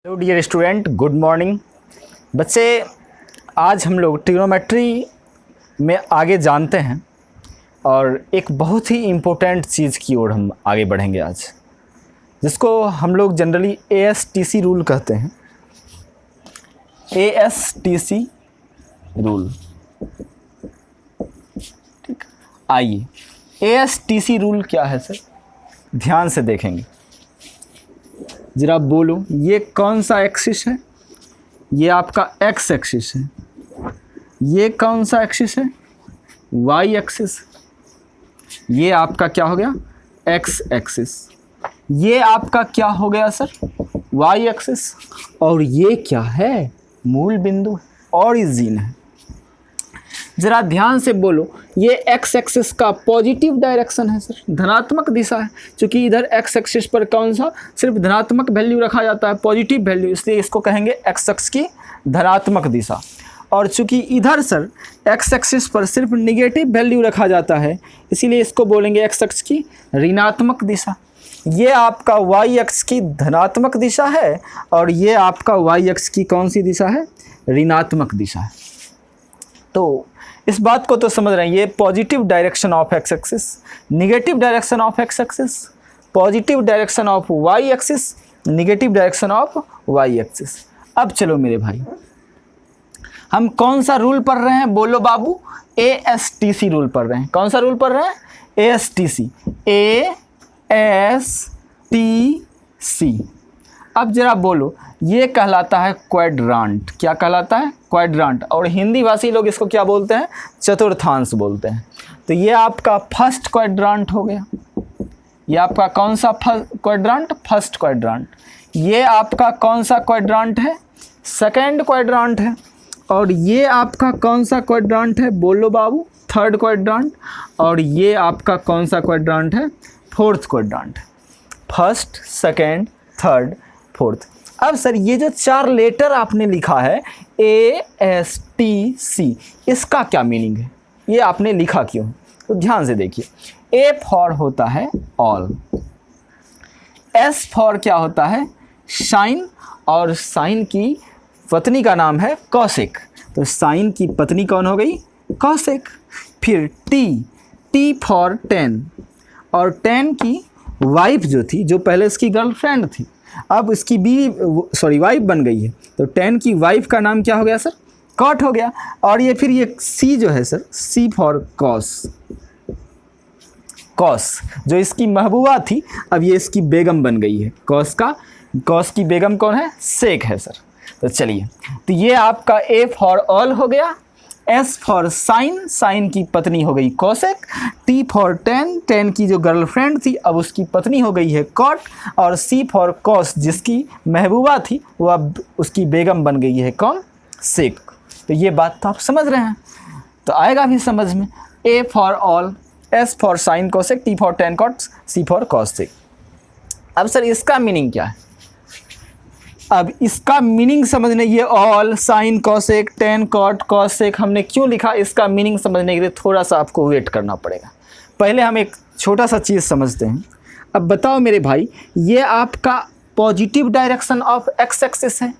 Hello dear student, good morning. बच्चे, आज हम लोग ट्रिग्नोमेट्री में आगे जानते हैं और एक बहुत ही इम्पोर्टेंट चीज़ की ओर हम आगे बढ़ेंगे आज, जिसको हम लोग जनरली ASTC रूल कहते हैं। ASTC रूल, ठीक। आइए, ASTC रूल क्या है सर, ध्यान से देखेंगे। जरा बोलो, ये कौन सा एक्सिस है? ये आपका एक्स एक्सिस है। ये कौन सा एक्सिस है? Y axis. ये आपका क्या हो गया? X axis. ये आपका क्या हो गया सर? Y axis. और ये क्या है? मूल बिंदु, ओरिजिन है। ज़रा ध्यान से बोलो, ये एक्स एक्सिस का पॉजिटिव डायरेक्शन है सर, धनात्मक दिशा है। क्योंकि इधर एक्स एक्सिस पर कौन सा सिर्फ धनात्मक वैल्यू रखा जाता है, पॉजिटिव वैल्यू, इसलिए इसको कहेंगे एक्स एक्सिस की धनात्मक दिशा। और चूंकि इधर सर एक्स एक्सिस पर सिर्फ निगेटिव वैल्यू रखा जाता है, इसीलिए इसको बोलेंगे एक्स एक्सिस की ऋणात्मक दिशा। ये आपका वाई एक्स की धनात्मक दिशा है और ये आपका वाई एक्स की कौन सी दिशा है? ऋणात्मक दिशा है। तो इस बात को तो समझ रहे हैं, ये positive direction of x axis, negative direction of x axis, positive direction of y axis, negative direction of y axis. अब चलो मेरे भाई, हम कौन सा रूल पढ़ रहे हैं? बोलो बाबू, ASTC रूल पढ़ रहे हैं। कौन सा रूल पढ़ रहे हैं? ASTC। ASTC। अब जरा बोलो, ये कहलाता है क्वाड्रांट। क्या कहलाता है? क्वाड्रांट। और हिंदी भाषी लोग इसको क्या बोलते हैं? चतुर्थांश बोलते हैं। तो ये आपका फर्स्ट क्वाड्रांट हो गया। ये आपका कौन सा क्वाड्रांट? First quadrant. ये आपका कौन सा क्वाड्रांट है? सेकेंड क्वाड्रांट है। और ये आपका कौन सा क्वाड्रांट है? बोलो बाबू, थर्ड क्वाड्रांट। और ये आपका कौन सा क्वाड्रांट है? Fourth quadrant. First, second, third, fourth. अब सर ये जो चार लेटर आपने लिखा है ASTC, इसका क्या मीनिंग है? ये आपने लिखा क्यों? तो ध्यान से देखिए। A फॉर होता है ऑल, S फॉर क्या होता है? साइन, और साइन की पत्नी का नाम है कौशिक। तो साइन की पत्नी कौन हो गई? कौशिक। फिर T फॉर 10, और 10 की वाइफ जो थी, जो पहले इसकी गर्लफ्रेंड थी, अब इसकी बीवी वाइफ बन गई है, तो 10 की वाइफ का नाम क्या हो गया सर? कॉट हो गया। और ये फिर ये C जो है sir, C for cos. Cos जो इसकी महबूबा थी, अब ये इसकी बेगम बन गई है। कॉस की बेगम कौन है? शेख है सर। तो चलिए, तो ये आपका A फॉर ऑल हो गया, S फॉर साइन, साइन की पत्नी हो गई कौशिक, T फॉर 10 की जो गर्लफ्रेंड थी अब उसकी पत्नी हो गई है कॉट, और C फॉर कॉस जिसकी महबूबा थी वो अब उसकी बेगम बन गई है कौन? शेख। तो ये बात तो आप समझ रहे हैं, तो आएगा भी समझ में। A for all, S for sine cosec, T for 10 cot, C for cosec. अब सर इसका मीनिंग क्या है? अब इसका मीनिंग समझने, ये all, sine, cosec, 10 cot, cosec हमने क्यों लिखा, इसका मीनिंग समझने के लिए थोड़ा सा आपको वेट करना पड़ेगा। पहले हम एक छोटा सा चीज़ समझते हैं। अब बताओ मेरे भाई, ये आपका positive direction of x axis है,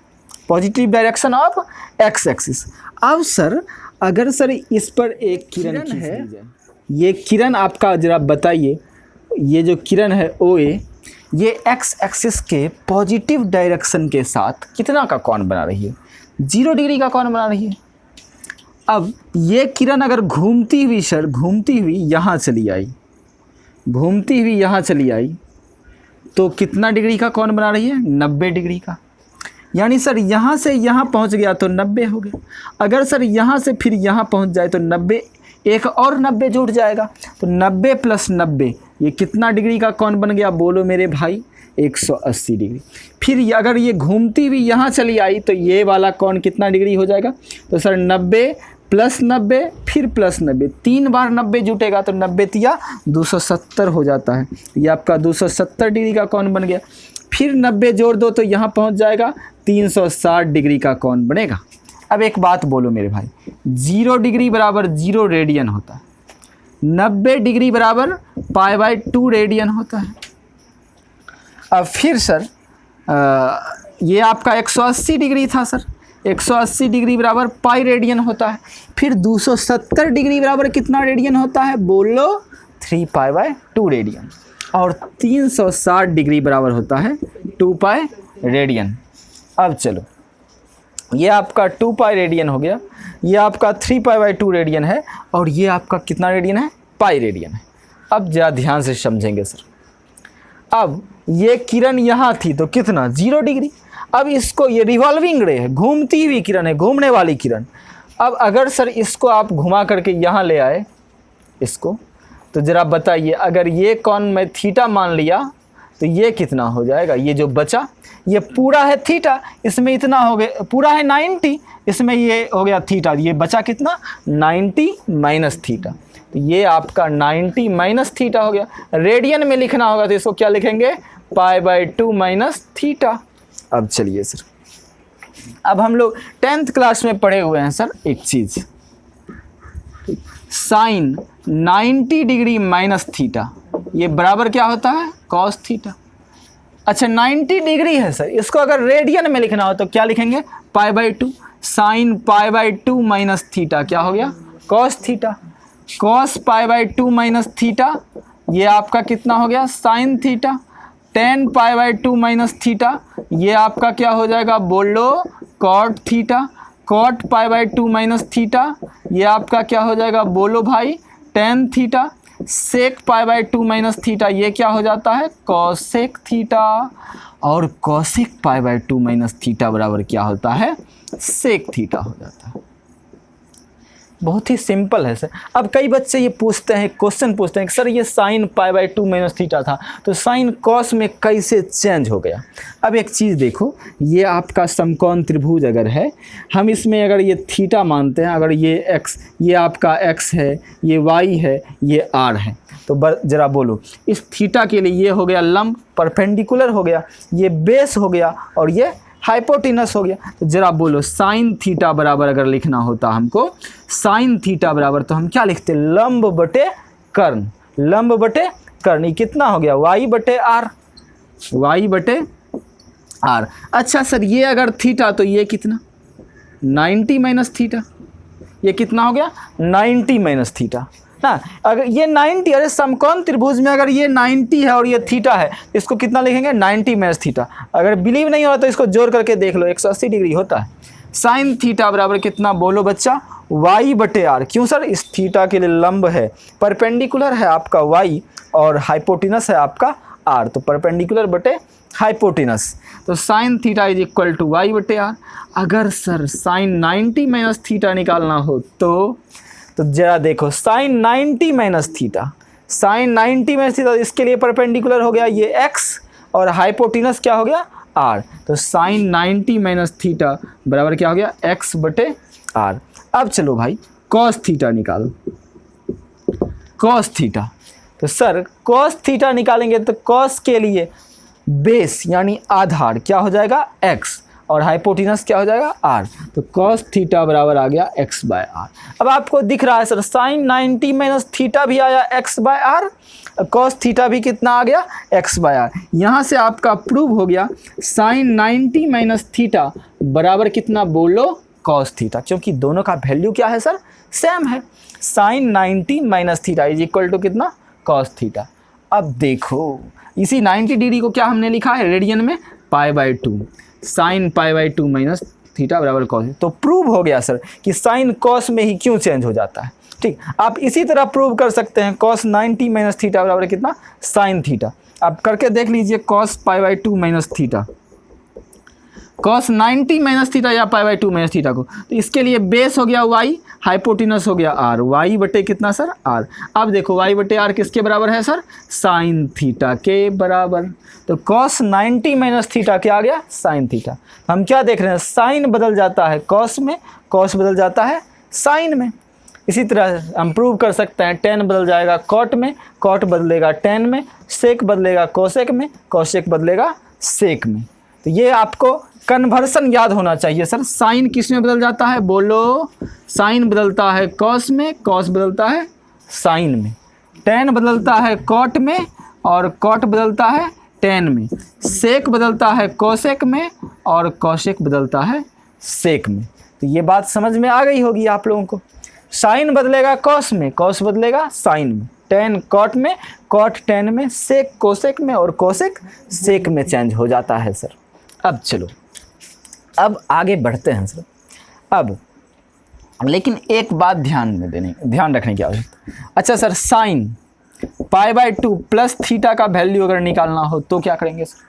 positive direction of x axis. अब सर अगर सर इस पर एक किरण है, ये किरण आपका जरा बताइए, ये जो किरण है OA, ये एक्स एक्सिस के पॉजिटिव डायरेक्शन के साथ कितना का कोण बना रही है? 0 डिग्री का कोण बना रही है। अब ये किरण अगर घूमती हुई यहाँ चली आई, घूमती हुई यहाँ चली आई, तो कितना डिग्री का कोण बना रही है? 90 डिग्री का। यानी सर यहाँ से यहाँ पहुँच गया तो 90 हो गया। अगर सर यहाँ से फिर यहाँ पहुँच जाए तो 90, एक और 90 जुड़ जाएगा, तो 90 + 90 ये कितना डिग्री का कोण बन गया? बोलो मेरे भाई, 180 डिग्री। फिर अगर ये घूमती हुई यहाँ चली आई तो ये वाला कोण कितना डिग्री हो जाएगा? तो सर 90 + 90 फिर +90, 3 बार 90 जुटेगा तो 90 तिया 270 हो जाता है। ये आपका 270 डिग्री का कोण बन गया। फिर 90 जोड़ दो तो यहाँ पहुँच जाएगा 360 डिग्री का कोण बनेगा। अब एक बात बोलो मेरे भाई, 0 डिग्री बराबर 0 रेडियन होता है, 90 डिग्री बराबर π/2 रेडियन होता है। अब फिर सर ये आपका 180 डिग्री था सर, 180 डिग्री बराबर पाई रेडियन होता है। फिर 270 डिग्री बराबर कितना रेडियन होता है, बोलो 3 पाई बाय 2 रेडियन। और 360 डिग्री बराबर होता है 2 पाई रेडियन। अब चलो, ये आपका 2 पाई रेडियन हो गया, ये आपका 3 पाई बाय 2 रेडियन है, और ये आपका कितना रेडियन है, पाई रेडियन है। अब ज़रा ध्यान से समझेंगे सर। अब ये किरण यहाँ थी तो कितना, 0 डिग्री। अब इसको, ये रिवॉल्विंग रे है, घूमती हुई किरण है, घूमने वाली किरण। अब अगर सर इसको आप घुमा करके यहाँ ले आए इसको, तो ज़रा बताइए, अगर ये कोण में थीटा मान लिया तो ये कितना हो जाएगा, ये जो बचा, ये पूरा है थीटा, इसमें इतना हो गया, पूरा है 90, इसमें ये हो गया थीटा, ये बचा कितना, 90 माइनस थीटा। तो ये आपका 90 माइनस थीटा हो गया। रेडियन में लिखना होगा तो इसको क्या लिखेंगे, पाई बाय 2 माइनस थीटा। अब चलिए सर, अब हम लोग 10th क्लास में पढ़े हुए हैं सर एक चीज़, साइन 90 डिग्री माइनस थीटा, ये बराबर क्या होता है, कॉस थीटा। अच्छा 90 डिग्री है सर, इसको अगर रेडियन में लिखना हो तो क्या लिखेंगे, pi by 2, sine pi by 2 minus theta क्या हो गया, cos theta. Cos pi by 2 minus theta, ये आपका कितना हो गया, sine theta. Tan pi by 2 minus theta, ये आपका क्या हो जाएगा, बोल लो cot theta. Cot pi by 2 minus theta, ये आपका क्या हो जाएगा, बोलो भाई tan theta. Sec pi by 2 minus theta, ये क्या हो जाता है, कॉसेक थीटा। और cosec pi by 2 minus theta बराबर क्या होता है, सेक थीटा हो जाता है। बहुत ही सिंपल है सर। अब कई बच्चे ये पूछते हैं, क्वेश्चन पूछते हैं कि सर ये sign pi by 2 minus theta था तो साइन कॉस में कैसे चेंज हो गया। अब एक चीज़ देखो, ये आपका समकोण त्रिभुज अगर है, हम इसमें अगर ये थीटा मानते हैं, अगर ये एक्स, ये आपका एक्स है, ये वाई है, ये आर है, तो ज़रा बोलो इस थीटा के लिए ये हो गया लंब, परपेंडिकुलर हो गया, ये बेस हो गया, और ये हाइपोटेनस हो गया। तो जरा बोलो साइन थीटा बराबर अगर लिखना होता हमको, साइन थीटा बराबर तो हम क्या लिखते, लंब बटे कर्ण, लंब बटे कर्ण। ये कितना हो गया, वाई बटे आर, वाई बटे आर। अच्छा सर ये अगर थीटा तो ये कितना, 90 माइनस थीटा, ये कितना हो गया, 90 माइनस थीटा ना। अगर ये 90, अरे समकोण त्रिभुज में अगर ये 90 है और ये थीटा है, इसको कितना लिखेंगे, 90 माइनस थीटा। अगर बिलीव नहीं हो तो इसको जोड़ करके देख लो, 180 डिग्री होता है। साइन थीटा बराबर कितना, बोलो बच्चा, वाई बटे आर। क्यों सर, इस थीटा के लिए लंब है, परपेंडिकुलर है आपका वाई, और हाइपोटेनस है आपका आर, तो परपेंडिकुलर बटे हाइपोटेनस। तो sine theta is equal to y बटे आर। अगर सर साइन 90 माइनस थीटा निकालना हो तो जरा देखो, sine 90 minus theta, sine 90 minus theta, इसके लिए परपेंडिकुलर हो गया ये x, और हाइपोटेनस क्या हो गया, r। तो साइन 90 माइनस थीटा बराबर क्या हो गया, x बटे r। अब चलो भाई cos थीटा निकालो, cos थीटा। तो सर cos थीटा निकालेंगे तो cos के लिए बेस यानी आधार क्या हो जाएगा, x, और हाइपोटेनस क्या हो जाएगा, r। तो cos थीटा बराबर आ गया x बाय आर। अब आपको दिख रहा है सर साइन 90 माइनस थीटा भी आया x by r, cos theta भी कितना आ गया, x बाय आर। यहाँ से आपका प्रूव हो गया साइन 90 माइनस थीटा बराबर कितना, बोलो cos थीटा, क्योंकि दोनों का वैल्यू क्या है सर, सेम है। Sine 90 minus theta is equal to कितना, cos थीटा। अब देखो इसी 90 डिग्री को क्या हमने लिखा है रेडियन में, पाई by 2, sine pi by 2 minus theta बराबर कॉस। तो प्रूव हो गया सर कि साइन कॉस में ही क्यों चेंज हो जाता है। ठीक, आप इसी तरह प्रूव कर सकते हैं, कॉस 90 माइनस थीटा बराबर कितना, साइन थीटा। आप करके देख लीजिए, cos pi by 2 minus theta, cos 90 minus theta या पाई बाय 2 माइनस थीटा को, तो इसके लिए बेस हो गया वाई, हाइपोटेनस हो गया आर, वाई बटे कितना सर, आर। अब देखो वाई बटे आर किसके बराबर है सर, साइन थीटा के बराबर। तो कॉस 90 माइनस थीटा क्या आ गया, साइन थीटा। हम क्या देख रहे हैं, साइन बदल जाता है कॉस में, कॉस बदल जाता है साइन में। इसी तरह हम प्रूव कर सकते हैं, टेन बदल जाएगा कॉट में, कॉट बदलेगा टेन में, सेक बदलेगा कोसेक में, कोसेक बदलेगा सेक में। तो ये आपको कन्वर्सन याद होना चाहिए सर। साइन किस में बदल जाता है, बोलो, साइन बदलता है कॉस में, कॉस बदलता है साइन में, टेन बदलता है कॉट में, और कॉट बदलता है टेन में, सेक बदलता है कोसेक में और कोसेक बदलता है सेक में। तो ये बात समझ में आ गई होगी आप लोगों को। साइन बदलेगा कॉस में, कॉस बदलेगा साइन में, टेन कॉट में, कॉट टेन में, सेक कोसेक में और कोसेक सेक में चेंज हो जाता है सर। अब चलो अब आगे बढ़ते हैं सर। अब लेकिन एक बात ध्यान रखने की आवश्यकता। अच्छा सर, साइन π/2 प्लस थीटा का वैल्यू अगर निकालना हो तो क्या करेंगे सर?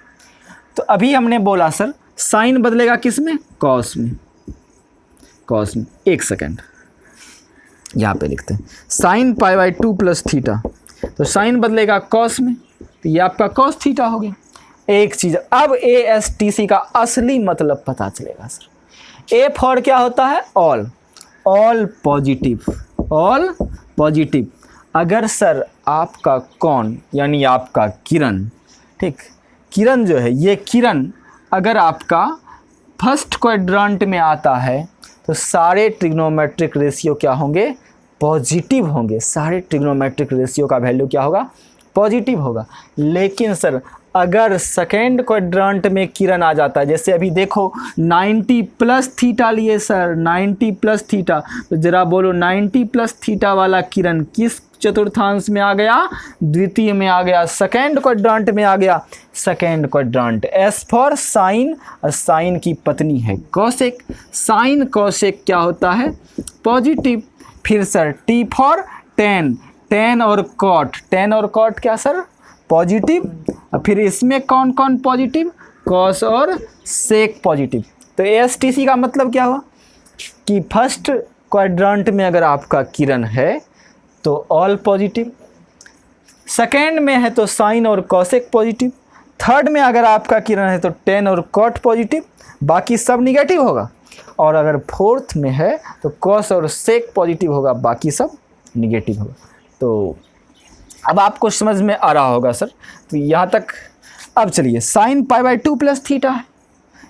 तो अभी हमने बोला सर साइन बदलेगा किस में? कॉस में, कॉस में। एक सेकेंड यहाँ पे लिखते हैं साइन π/2 प्लस थीटा, तो साइन बदलेगा कॉस में, तो ये आपका कॉस थीटा हो गया। एक चीज़ अब ASTC का असली मतलब पता चलेगा सर। ए फॉर क्या होता है? All, all positive, all positive. अगर सर आपका कौन यानी आपका किरण, ठीक, किरण जो है ये किरण अगर आपका फर्स्ट क्वाड्रेंट में आता है तो सारे ट्रिग्नोमेट्रिक रेशियो क्या होंगे? पॉजिटिव होंगे। सारे ट्रिग्नोमेट्रिक रेशियो का वैल्यू क्या होगा? पॉजिटिव होगा। लेकिन सर अगर सेकेंड क्वाड्रेंट में किरण आ जाता है, जैसे अभी देखो 90 प्लस थीटा लिए सर, 90 प्लस थीटा, तो ज़रा बोलो 90 प्लस थीटा वाला किरण किस चतुर्थांश में आ गया? द्वितीय में आ गया, सेकेंड क्वाड्रेंट में आ गया। Second quadrant. S for sine, और साइन की पत्नी है कोसेक। साइन कोसेक क्या होता है? पॉजिटिव। फिर sir T for ten, ten और कॉट, टेन और कॉट क्या सर? पॉजिटिव। फिर इसमें कौन कौन पॉजिटिव? कॉस और सेक पॉजिटिव। तो ASTC का मतलब क्या हुआ कि फर्स्ट क्वाड्रेंट में अगर आपका किरण है तो ऑल पॉजिटिव, सेकेंड में है तो साइन और कॉसेक पॉजिटिव, थर्ड में अगर आपका किरण है तो टेन और कॉट पॉजिटिव, बाकी सब निगेटिव होगा, और अगर फोर्थ में है तो कॉस और सेक पॉजिटिव होगा, बाकी सब निगेटिव होगा। तो अब आपको समझ में आ रहा होगा सर। तो यहाँ तक। अब चलिए साइन π/2 प्लस थीटा है,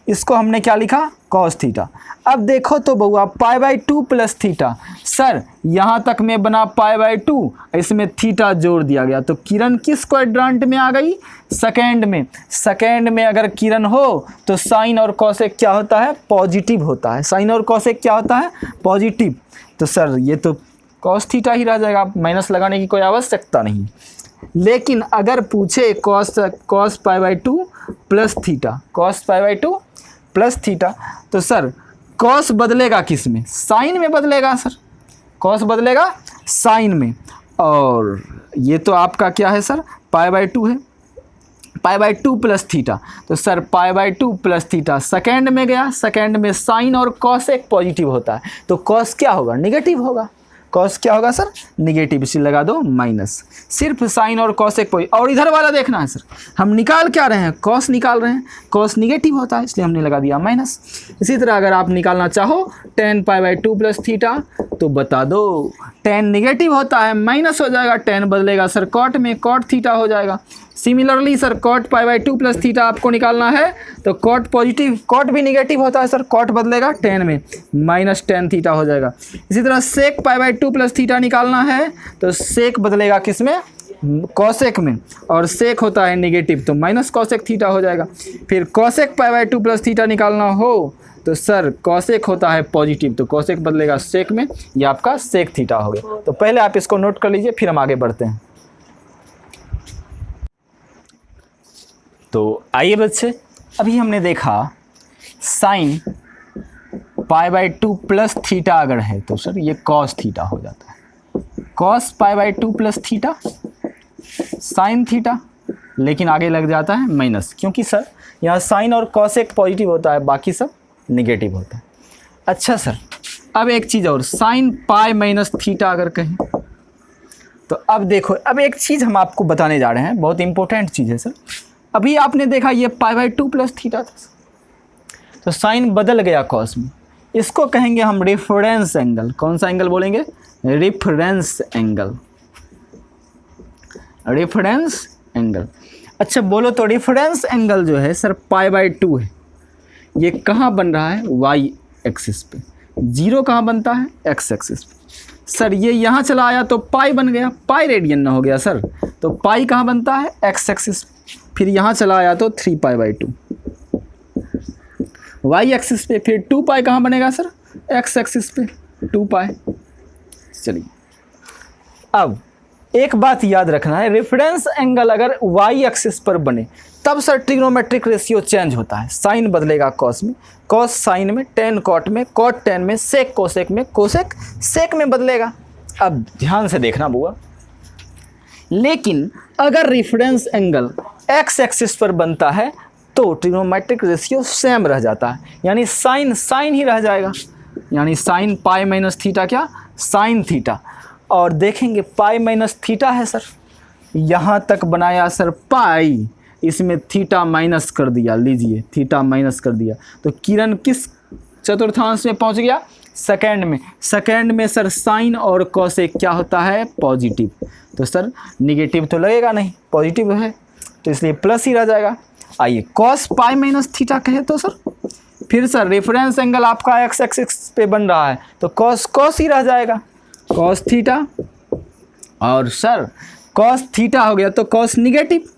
इसको हमने क्या लिखा? Cos theta. अब देखो तो बउआ π/2 प्लस थीटा, सर यहाँ तक में बना π/2, इसमें थीटा जोड़ दिया गया, तो किरण किस क्वाड्रेंट में आ गई? सेकेंड में। सेकेंड में अगर किरण हो तो साइन और कॉसेक क्या होता है? पॉजिटिव होता है। साइन और कॉसेक क्या होता है? पॉजिटिव। तो सर ये तो कॉस थीटा ही रह जाएगा, माइनस लगाने की कोई आवश्यकता नहीं। लेकिन अगर पूछे cos π/2 plus theta, cos π/2 plus theta, तो सर कॉस बदलेगा किस में? साइन में बदलेगा सर, कॉस बदलेगा साइन में। और ये तो आपका क्या है सर? π/2 है, π/2 प्लस थीटा, तो सर π/2 प्लस थीटा सेकेंड में गया, सेकेंड में साइन और कॉस एक पॉजिटिव होता है, तो कॉस क्या होगा? निगेटिव होगा। कॉस क्या होगा सर? निगेटिव, इसे लगा दो माइनस। सिर्फ साइन और कॉस एक पॉजिटिव, और इधर वाला देखना है सर, हम निकाल क्या रहे हैं? कॉस निकाल रहे हैं, कॉस निगेटिव होता है इसलिए हमने लगा दिया माइनस। इसी तरह अगर आप निकालना चाहो टेन π/2 प्लस थीटा, तो बता दो टेन निगेटिव होता है, माइनस हो जाएगा, टेन बदलेगा सर कॉट में, कॉट थीटा हो जाएगा। Similarly sir cot π/2 plus theta आपको निकालना है तो कॉट पॉजिटिव, कॉट भी निगेटिव होता है सर, कॉट बदलेगा टेन में, माइनस टेन थीटा हो जाएगा। इसी तरह सेक π/2 प्लस थीटा निकालना है तो सेक बदलेगा किस में? कॉसेक में, और सेक होता है निगेटिव, तो माइनस कॉसेक थीटा हो जाएगा। फिर कॉसेक π/2 प्लस थीटा निकालना हो तो सर कॉसेक होता है पॉजिटिव, तो कॉसेक बदलेगा सेक में, ये आपका सेक थीटा हो गया। तो पहले आप इसको नोट कर लीजिए, फिर हम आगे बढ़ते हैं। तो आइए बच्चे, अभी हमने देखा साइन π/2 प्लस थीटा अगर है तो सर ये कॉस थीटा हो जाता है, cos π/2 plus theta sine theta, लेकिन आगे लग जाता है माइनस, क्योंकि सर यहाँ साइन और कॉस एक पॉजिटिव होता है, बाकी सब निगेटिव होता है। अच्छा सर, अब एक चीज़ और, साइन पाई माइनस थीटा अगर कहें तो अब देखो, अब एक चीज़ हम आपको बताने जा रहे हैं, बहुत इंपॉर्टेंट चीज़ है सर। अभी आपने देखा ये π/2 प्लस थीटा था, तो साइन बदल गया कॉस में, इसको कहेंगे हम रेफरेंस एंगल। कौन सा एंगल बोलेंगे? Reference angle, reference angle. अच्छा बोलो तो रेफरेंस एंगल जो है सर π/2 है, ये कहाँ बन रहा है? वाई एक्सिस पे। जीरो कहाँ बनता है? एक्स एक्सिस पे। सर ये यहाँ चला आया तो पाई बन गया, पाई रेडियन ना हो गया सर, तो पाई कहाँ बनता है? X axis. फिर यहाँ चला आया तो 3π/2, वाई एक्सिस पे फिर 2π कहाँ बनेगा सर, एक्स एक्सिस पे 2π। चलिए अब एक बात याद रखना है, रेफरेंस एंगल अगर वाई एक्सिस पर बने तब सर ट्रिग्नोमेट्रिक रेशियो चेंज होता है, साइन बदलेगा कॉस में, कॉस साइन में, टेन कॉट में, कॉट टेन में, सेक कोसेक में, कोसेक सेक में बदलेगा। अब ध्यान से देखना बुआ, लेकिन अगर रेफरेंस एंगल एक्स एक्सिस पर बनता है तो ट्रिग्नोमेट्रिक रेशियो सेम रह जाता है, यानी साइन साइन ही रह जाएगा, यानी साइन पाई माइनस थीटा क्या, साइन थीटा। और देखेंगे पाई माइनस थीटा है सर, यहाँ तक बनाया सर पाई, इसमें थीटा माइनस कर दिया, लीजिए थीटा माइनस कर दिया, तो किरण किस चतुर्थांश में पहुँच गया, सेकेंड में। सेकेंड में सर साइन और कोसेक क्या होता है, पॉजिटिव, तो सर निगेटिव तो लगेगा नहीं, पॉजिटिव है तो इसलिए प्लस ही रह जाएगा। आइए कॉस पाई माइनस थीटा कहे तो सर, फिर सर रेफरेंस एंगल आपका एक्स एक्सिस पे बन रहा है तो कॉस कॉस ही रह जाएगा, कॉस थीटा, और सर कॉस थीटा हो गया तो कॉस निगेटिव,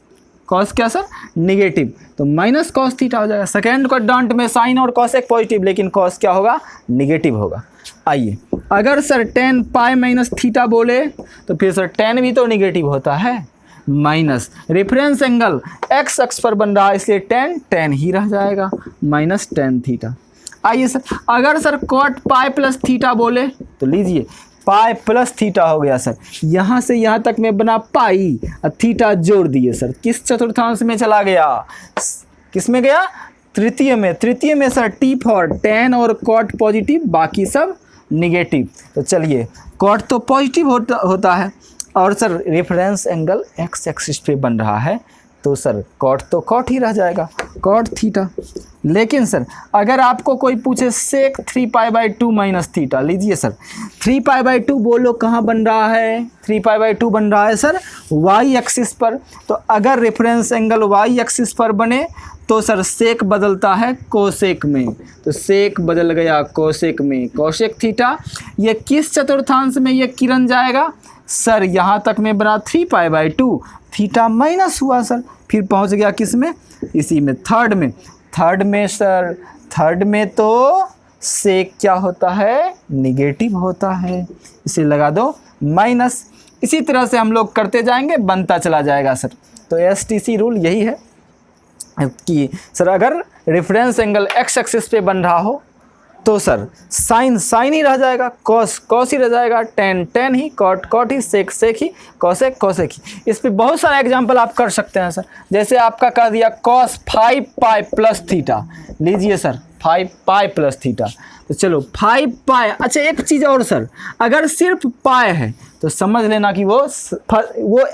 कॉस क्या सर, निगेटिव, तो माइनस कॉस थीटा हो जाएगा। सेकेंड क्वाड्रेंट में साइन और कॉस एक पॉजिटिव, लेकिन कॉस क्या होगा, निगेटिव होगा। आइए अगर sir ten pi minus theta बोले तो फिर सर टेन भी तो निगेटिव होता है, माइनस रेफरेंस एंगल एक्स अक्ष पर बन रहा है इसलिए टेन टेन ही रह जाएगा, माइनस टेन थीटा। आइए सर अगर sir cot pi plus theta बोले तो लीजिए पाई प्लस थीटा हो गया सर, यहाँ से यहाँ तक में बना पाई और थीटा जोड़ दिए सर, किस चतुर्थांश में चला गया, किस में गया, तृतीय में। तृतीय में सर टी फॉर टेन और कॉट पॉजिटिव, बाकी सब निगेटिव। तो चलिए कॉट तो पॉजिटिव होता है और sir reference angle x axis पे बन रहा है तो सर कॉट तो कॉट ही रह जाएगा, कॉट थीटा। लेकिन सर अगर आपको कोई पूछे सेक 3π/2 माइनस थीटा, लीजिए सर 3π/2 बोलो कहाँ बन रहा है, 3π/2 बन रहा है सर वाई एक्सिस पर। तो अगर रेफरेंस एंगल वाई एक्सिस पर बने तो सर सेक बदलता है कोसेक में, तो सेक बदल गया कोसेक में, कोसेक थीटा। ये किस चतुर्थांश में ये किरण जाएगा सर, यहाँ तक में बना 3π/2, थीटा माइनस हुआ सर, फिर पहुँच गया किस में, इसी में थर्ड में। थर्ड में सर, थर्ड में तो सेक क्या होता है, निगेटिव होता है, इसे लगा दो माइनस। इसी तरह से हम लोग करते जाएंगे, बनता चला जाएगा सर। तो एसटीसी रूल यही है कि सर अगर रेफरेंस एंगल एक्स एक्सिस पे बन रहा हो तो सर साइन साइन ही रह जाएगा, कॉस कॉस ही रह जाएगा, टेन टेन ही, कॉट कॉट ही, सेक सेक ही, कोसेक कोसेक ही। इस पे बहुत सारा एग्जांपल आप कर सकते हैं सर, जैसे आपका कर दिया कॉस 5π प्लस थीटा, लीजिए सर 5π प्लस थीटा, तो चलो 5π। अच्छा एक चीज़ और सर, अगर सिर्फ पाए है तो समझ लेना कि वो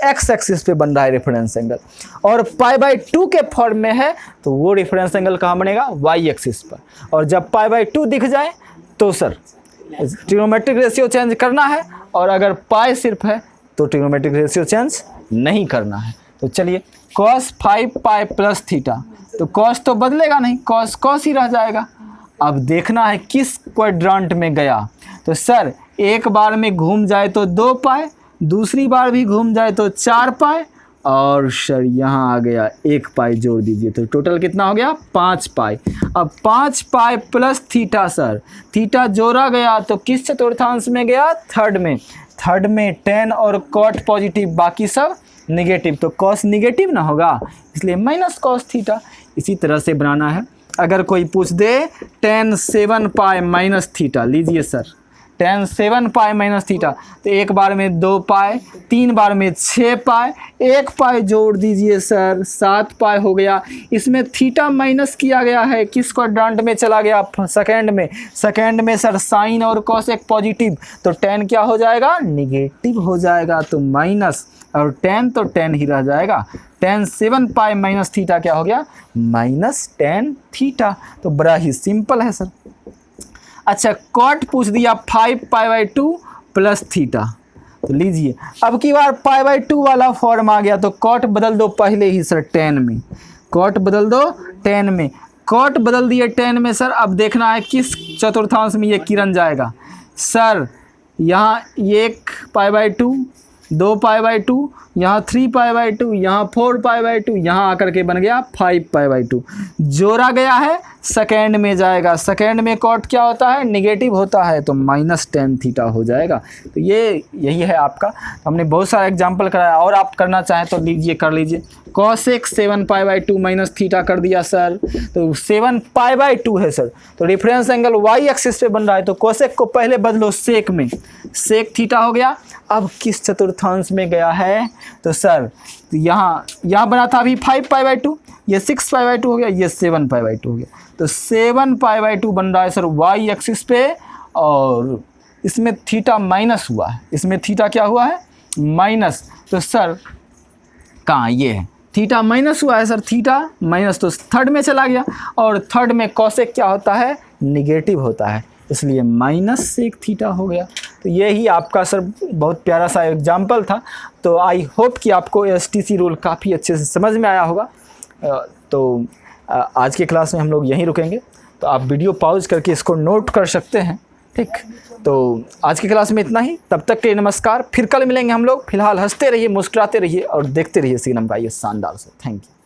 एक्स एक्सिस पे बन रहा है रेफरेंस एंगल, और π/2 के फॉर्म में है तो वो रेफरेंस एंगल कहाँ बनेगा, वाई एक्सिस पर। और जब π/2 दिख जाए तो सर ट्रिग्नोमेट्रिक रेशियो चेंज करना है, और अगर पाई सिर्फ है तो ट्रिग्नोमेट्रिक रेशियो चेंज नहीं करना है। तो चलिए cos 5π प्लस थीटा, तो cos तो बदलेगा नहीं, cos cos ही रह जाएगा। अब देखना है किस क्वाड्रेंट में गया, तो सर एक बार में घूम जाए तो 2π, दूसरी बार भी घूम जाए तो 4π, और सर यहाँ आ गया 1π जोड़ दीजिए तो टोटल कितना हो गया, 5π। अब 5π प्लस थीटा सर, थीटा जोड़ा गया तो किस चतुर्थांश में गया, थर्ड में। थर्ड में टेन और कॉट पॉजिटिव, बाकी सब निगेटिव, तो कॉस निगेटिव ना होगा इसलिए माइनस कॉस थीटा। इसी तरह से बनाना है। अगर कोई पूछ दे tan 7π माइनस थीटा, लीजिए सर tan 7π माइनस थीटा, तो एक बार में 2π, तीन बार में 6π, 1π जोड़ दीजिए सर 7π हो गया। इसमें थीटा माइनस किया गया है, किस क्वाड्रेंट में चला गया, सेकेंड में। सेकेंड में सर साइन और कॉसेक पॉजिटिव, तो tan क्या हो जाएगा, निगेटिव हो जाएगा, तो माइनस, और tan तो tan ही रह जाएगा। tan 7π माइनस थीटा क्या हो गया, माइनस tan थीटा। तो बड़ा ही सिंपल है सर। अच्छा कॉट पूछ दिया 5π/2 प्लस थीटा, तो लीजिए अब की बार π/2 वाला फॉर्म आ गया तो कॉट बदल दो पहले ही सर tan में, कॉट बदल दो tan में, कॉट बदल दिए tan में सर। अब देखना है किस चतुर्थांश में ये किरण जाएगा सर, यहाँ 1π/2, 2π/2, यहाँ 3π/2, यहाँ 4π/2, यहाँ आकर के बन गया 5π/2। जोड़ा गया है सेकेंड में जाएगा, सेकेंड में कॉट क्या होता है, नेगेटिव होता है, तो -tan थीटा हो जाएगा। तो ये यही है आपका। हमने बहुत सारा एग्जाम्पल कराया, और आप करना चाहें तो लीजिए, कर लीजिए। cosec 7π/2 माइनस थीटा कर दिया सर, तो 7π/2 है सर, तो रेफरेंस एंगल y एक्सिस पे बन रहा है, तो cosec को पहले बदलो सेक में, सेक थीटा हो गया। अब किस चतुर्थांश में गया है, तो सर यहाँ बना था अभी 5π/2, ये 6π/2 हो गया, ये 7π/2 हो गया, तो 7π/2 बन रहा है सर y एक्सिस पे, और इसमें थीटा माइनस हुआ है, इसमें थीटा क्या हुआ है, माइनस। तो सर कहाँ, ये है थीटा माइनस हुआ है सर, थीटा माइनस, तो थर्ड में चला गया, और थर्ड में कॉसेक क्या होता है, निगेटिव होता है, इसलिए -sec थीटा हो गया। तो ये ही आपका सर बहुत प्यारा सा एग्जाम्पल था। तो आई होप कि आपको STC रूल काफ़ी अच्छे से समझ में आया होगा। तो आज के क्लास में हम लोग यहीं रुकेंगे, तो आप वीडियो पॉज करके इसको नोट कर सकते हैं, ठीक। तो आज की क्लास में इतना ही, तब तक के लिए नमस्कार, फिर कल मिलेंगे हम लोग। फिलहाल हंसते रहिए, मुस्कुराते रहिए और देखते रहिए सीनम का ये शानदार से। Thank you.